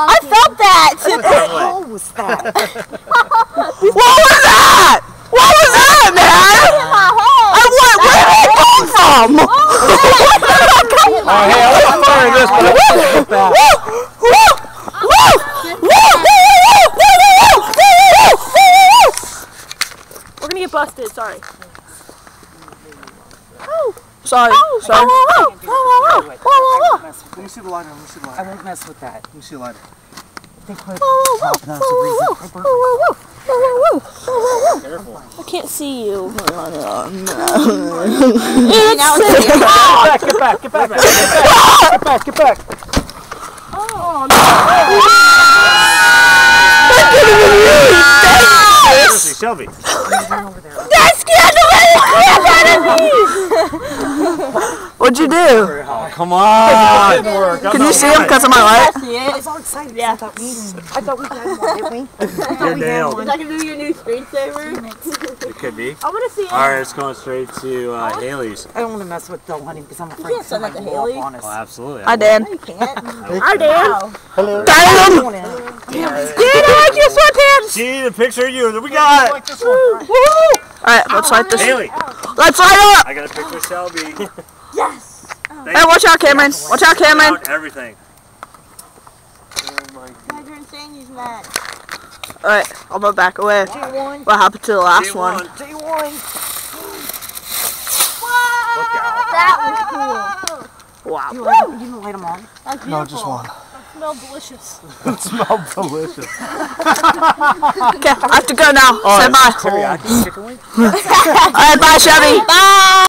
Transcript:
I felt that! What was that? What was that? What was that, man? Where did it come from? Oh, hey, I wasn't firing this, but I was just back. We're gonna get busted, sorry. Sorry. Sorry. Let me see the lighter. Let me see the lighter. I won't mess with that. Let me see the lighter. Careful. I can't see you. Get back. Oh, no. Shelby. That scared the living crap out of me! What'd you do? Oh, come on! Can you see him because of my light? I was all excited. Yeah. I thought we had one, didn't we? You're nailed. Is that going to be your new screensaver? It could be. I want to see it. Alright, it's going straight to Haley's. I don't want to mess with Bill Honey because I'm afraid send that to Haley. Oh, absolutely. I did. No, you can't. I did. Hello. Damn! Come on in. Dude, I like your sweatpants! See the picture of you. We got it. Alright, let's light this. Haley, Let's light up! I got a picture of Shelby. Yes. Hey, watch out, Cameron. Watch out, Cameron. Everything. You're insane, he's mad. Alright, I'm gonna back away. G1. What happened to the last one? J1. Look out. That was cool. Wow. You didn't light them on? That's No, just one. It smelled delicious. It smelled delicious. Okay, I have to go now. Say bye. Teriyaki chicken wing? Alright, bye, Chevy. Bye!